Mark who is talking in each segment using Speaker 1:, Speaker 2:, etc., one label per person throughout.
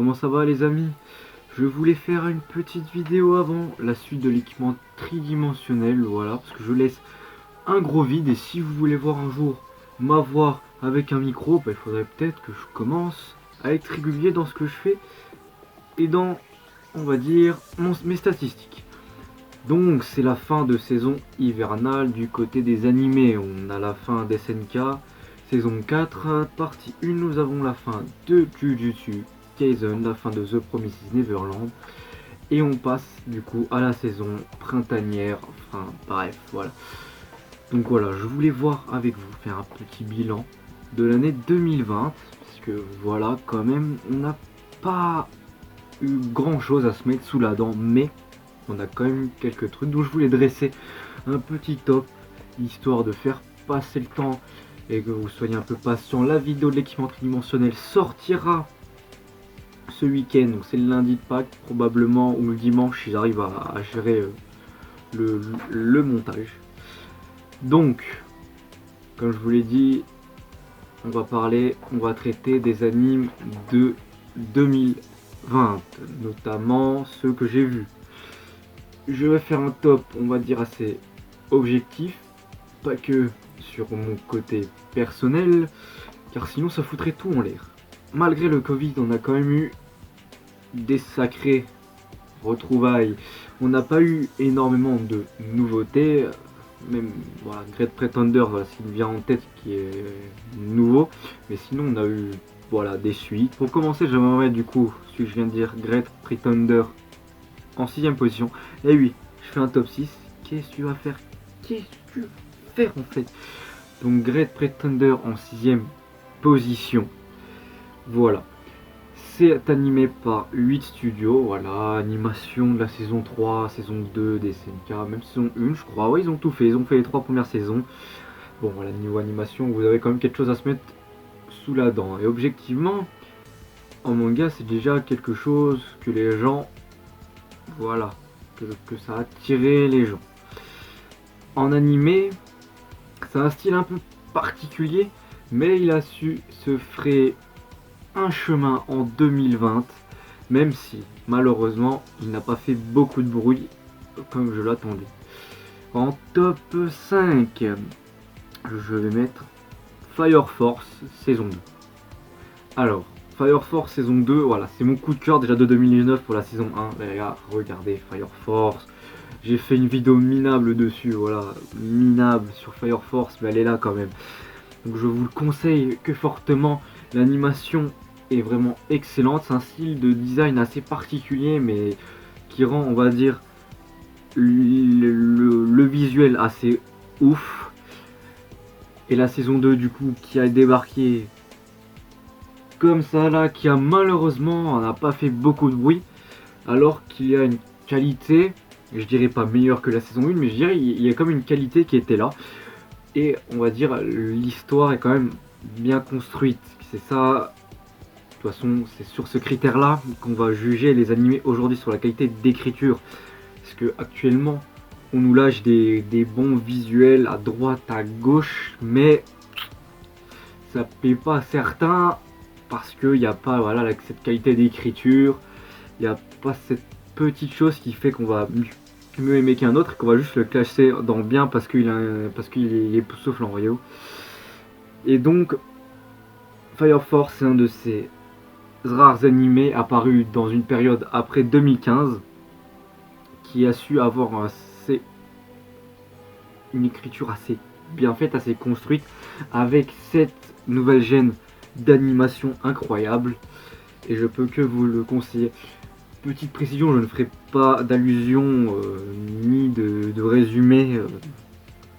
Speaker 1: Comment ça va les amis? Je voulais faire une petite vidéo avant la suite de l'équipement tridimensionnel, voilà, parce que je laisse un gros vide et si vous voulez voir un jour m'avoir avec un micro, il faudrait peut-être que je commence à être régulier dans ce que je fais et dans, on va dire, mes statistiques. Donc c'est la fin de saison hivernale du côté des animés, on a la fin d'SNK, saison 4, partie 1, nous avons la fin de Jujutsu Kaisen, la fin de The Promised Neverland, et on passe du coup à la saison printanière, enfin bref, voilà. Donc voilà, je voulais voir avec vous, faire un petit bilan de l'année 2020, parce que voilà, quand même, on n'a pas eu grand chose à se mettre sous la dent, mais on a quand même quelques trucs, donc je voulais dresser un petit top, histoire de faire passer le temps et que vous soyez un peu patient. La vidéo de l'équipement tridimensionnel sortira ce week-end, donc c'est le lundi de Pâques probablement, ou le dimanche si j'arrive à gérer le montage. Donc, comme je vous l'ai dit, on va traiter des animes de 2020, notamment ceux que j'ai vus. Je vais faire un top, on va dire, assez objectif, pas que sur mon côté personnel, car sinon ça foutrait tout en l'air. Malgré le Covid, on a quand même eu des sacrées retrouvailles. On n'a pas eu énormément de nouveautés, même voilà, Great Pretender, voilà, ce qui me vient en tête qui est nouveau, mais sinon on a eu voilà, des suites. Pour commencer, j'aimerais mettre du coup, ce que je viens de dire, Great Pretender en 6ème position. Et oui, je fais un top 6. Qu'est-ce que tu vas faire? Qu'est-ce que tu vas faire en fait? Donc Great Pretender en 6ème position. Voilà. C'est animé par 8 studios, voilà, animation de la saison 3, saison 2 des SNK, même saison 1 je crois, ouais ils ont tout fait, ils ont fait les 3 premières saisons. Bon voilà, niveau animation, vous avez quand même quelque chose à se mettre sous la dent. Et objectivement, en manga c'est déjà quelque chose que les gens, voilà, que ça a attiré les gens. En animé, c'est un style un peu particulier, mais il a su se frayer un chemin en 2020, même si malheureusement il n'a pas fait beaucoup de bruit comme je l'attendais. En top 5, je vais mettre Fire Force saison 2. Alors, Fire Force saison 2, voilà, c'est mon coup de cœur déjà de 2019 pour la saison 1. Les gars, regardez Fire Force. J'ai fait une vidéo minable dessus, voilà, minable sur Fire Force, mais elle est là quand même. Donc je vous le conseille que fortement. L'animation est vraiment excellente. C'est un style de design assez particulier, mais qui rend, on va dire, le visuel assez ouf. Et la saison 2 du coup qui a débarqué comme ça là, qui a malheureusement n'a pas fait beaucoup de bruit, alors qu'il y a une qualité, je dirais pas meilleure que la saison 1, mais je dirais il y a comme une qualité qui était là. Et on va dire l'histoire est quand même bien construite. C'est ça, de toute façon c'est sur ce critère là qu'on va juger les animés aujourd'hui, sur la qualité d'écriture. Parce que actuellement on nous lâche des bons visuels à droite, à gauche, mais ça plaît pas à certains parce qu'il n'y a pas voilà, cette qualité d'écriture, il n'y a pas cette petite chose qui fait qu'on va mieux aimer qu'un autre, qu'on va juste le classer dans bien parce qu'il est époustouflant, voyez-vous. Et donc Fire Force c'est un de ces rares animés apparus dans une période après 2015 qui a su avoir une écriture assez bien faite, assez construite, avec cette nouvelle gêne d'animation incroyable, et je peux que vous le conseiller. Petite précision, je ne ferai pas d'allusion ni de résumé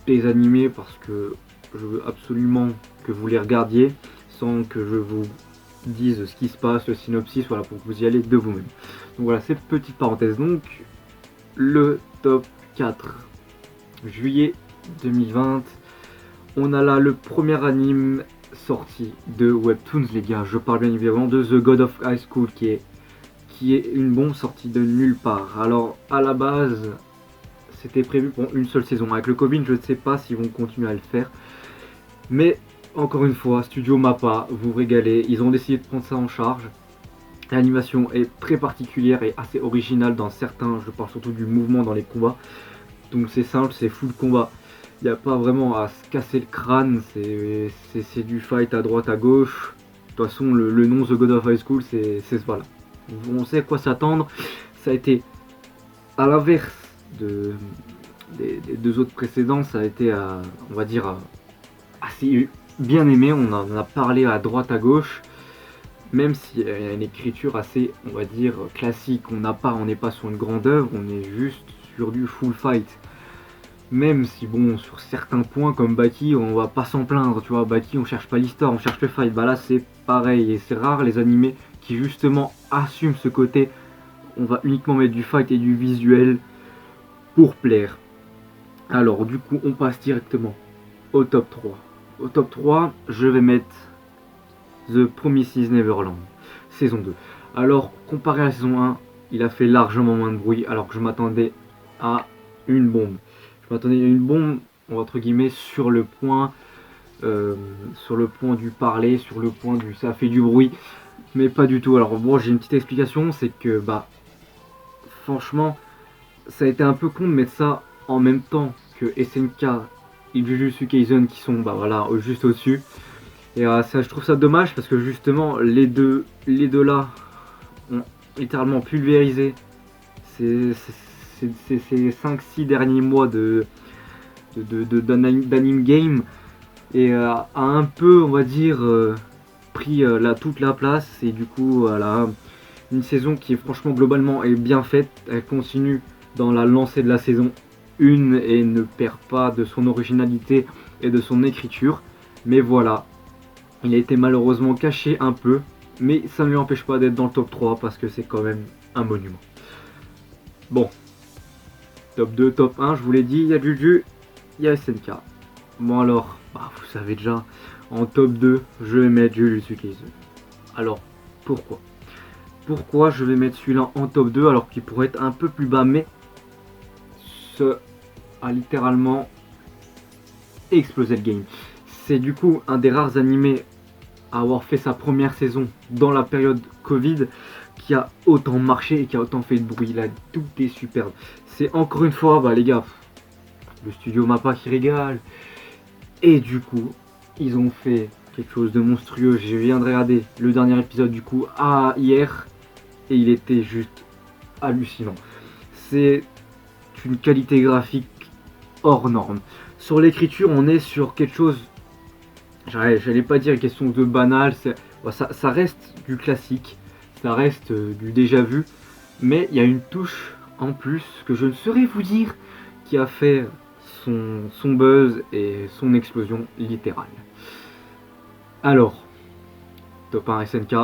Speaker 1: des animés parce que je veux absolument que vous les regardiez sans que je vous dise ce qui se passe, le synopsis, voilà, pour que vous y allez de vous-même. Donc voilà, cette petite parenthèse. Donc le top 4 juillet 2020, on a là le premier anime sorti de Webtoons, les gars. Je parle bien évidemment de The God of High School, qui est une bombe sortie de nulle part. Alors à la base c'était prévu pour une seule saison. Avec le Covid, je ne sais pas s'ils vont continuer à le faire, mais encore une fois, Studio Mappa, vous régalez. Ils ont décidé de prendre ça en charge. L'animation est très particulière et assez originale dans certains, je parle surtout du mouvement dans les combats. Donc c'est simple, c'est full combat. Il n'y a pas vraiment à se casser le crâne, c'est du fight à droite à gauche. De toute façon, le nom The God of High School, c'est voilà. On sait à quoi s'attendre. Ça a été, à l'inverse des deux autres précédents, ça a été, on va dire, assez bien aimé. On en a parlé à droite à gauche. Même s'il y a une écriture assez, on va dire, classique. On n'est pas sur une grande œuvre, on est juste sur du full fight. Même si bon, sur certains points comme Baki, on va pas s'en plaindre, tu vois, Baki on cherche pas l'histoire, on cherche le fight, bah là c'est pareil, et c'est rare les animés qui justement assument ce côté, on va uniquement mettre du fight et du visuel pour plaire. Alors du coup on passe directement au top 3. Au top 3, je vais mettre The Promised Neverland, saison 2. Alors comparé à la saison 1, il a fait largement moins de bruit alors que je m'attendais à une bombe. Je m'attendais à une bombe, entre guillemets, sur le point du parler, sur le point du ça fait du bruit, mais pas du tout. Alors bon, j'ai une petite explication, c'est que bah franchement, ça a été un peu con de mettre ça en même temps que SNK et Jujutsu Kaisen qui sont bah voilà juste au-dessus. Et ça, je trouve ça dommage parce que justement les deux là ont littéralement pulvérisé ces 5-6 derniers mois d'anime game et a un peu, on va dire, pris toute la place. Et du coup, voilà, une saison qui est franchement globalement est bien faite. Elle continue dans la lancée de la saison 1 et ne perd pas de son originalité et de son écriture. Mais voilà, il a été malheureusement caché un peu, mais ça ne lui empêche pas d'être dans le top 3 parce que c'est quand même un monument. Bon, top 2, top 1, je vous l'ai dit, il y a Juju, il y a SNK. Bon alors, bah, vous savez déjà, en top 2, je vais mettre Jujutsu Kaisen. Alors, pourquoi je vais mettre celui-là en top 2 alors qu'il pourrait être un peu plus bas, mais ce a littéralement explosé le game. C'est du coup un des rares animés à avoir fait sa première saison dans la période Covid qui a autant marché et qui a autant fait de bruit. Là, tout est superbe. C'est encore une fois, bah les gars, le studio Mappa qui régale. Et du coup, ils ont fait quelque chose de monstrueux. Je viens de regarder le dernier épisode du coup hier et il était juste hallucinant. C'est une qualité graphique hors norme. Sur l'écriture, on est sur quelque chose, j'allais pas dire une question de banal, ça reste du classique, ça reste du déjà vu, mais il y a une touche en plus que je ne saurais vous dire qui a fait son buzz et son explosion littérale. Alors, top 1 SNK,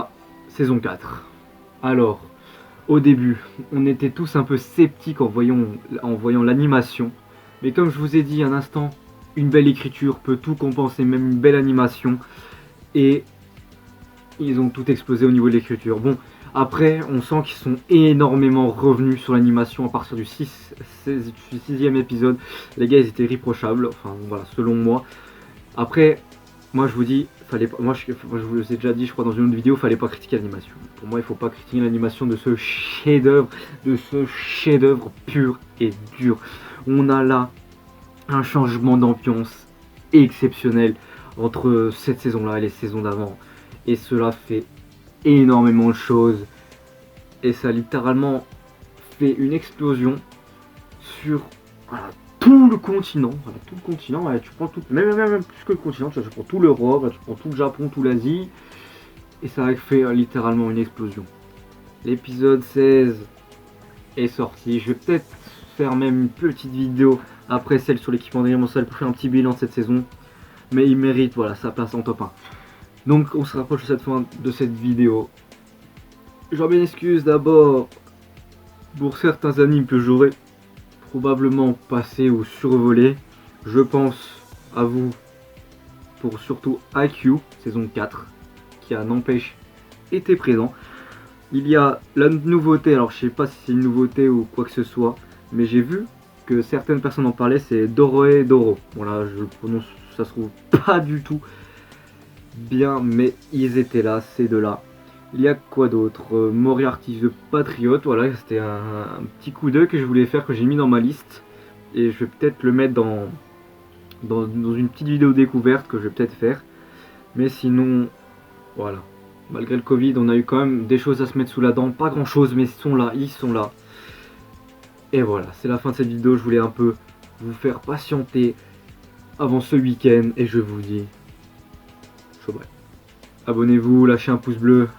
Speaker 1: saison 4. Alors, au début, on était tous un peu sceptiques en voyant l'animation, mais comme je vous ai dit un instant, une belle écriture peut tout compenser, même une belle animation, et ils ont tout explosé au niveau de l'écriture. Bon, après, on sent qu'ils sont énormément revenus sur l'animation à partir du 6e épisode. Les gars, ils étaient irréprochables, enfin voilà, selon moi. Après, moi je vous dis, je vous l'ai déjà dit, je crois dans une autre vidéo, fallait pas critiquer l'animation. Pour moi, il faut pas critiquer l'animation de ce chef-d'œuvre, pur et dur. On a là un changement d'ambiance exceptionnel entre cette saison-là et les saisons d'avant. Et cela fait énormément de choses. Et ça a littéralement fait une explosion sur tout le continent. Voilà, tout le continent. Voilà, tu prends tout, même plus que le continent. Tu prends tout l'Europe, tu prends tout le Japon, tout l'Asie. Et ça a fait littéralement une explosion. L'épisode 16 est sorti. Je vais peut-être faire même une petite vidéo après celle sur l'équipement d'agrémental pour faire un petit bilan de cette saison. Mais il mérite voilà, sa place en top 1. Donc on se rapproche de cette fin de cette vidéo. J'en m'excuse d'abord pour certains animes que j'aurais probablement passé ou survolé. Je pense à vous pour surtout IQ, saison 4, qui a n'empêche été présent. Il y a la nouveauté, alors je sais pas si c'est une nouveauté ou quoi que ce soit, mais j'ai vu que certaines personnes en parlaient, c'est Doroe Doro. Voilà, je le prononce, ça se trouve pas du tout bien, mais ils étaient là, ces deux-là. Il y a quoi d'autre? Moriarty the Patriot, voilà, c'était un petit coup d'œil que je voulais faire, que j'ai mis dans ma liste. Et je vais peut-être le mettre dans une petite vidéo découverte que je vais peut-être faire. Mais sinon, voilà. Malgré le Covid, on a eu quand même des choses à se mettre sous la dent. Pas grand chose, mais ils sont là. Et voilà, c'est la fin de cette vidéo. Je voulais un peu vous faire patienter avant ce week-end. Et je vous dis, chaud bye. Abonnez-vous, lâchez un pouce bleu.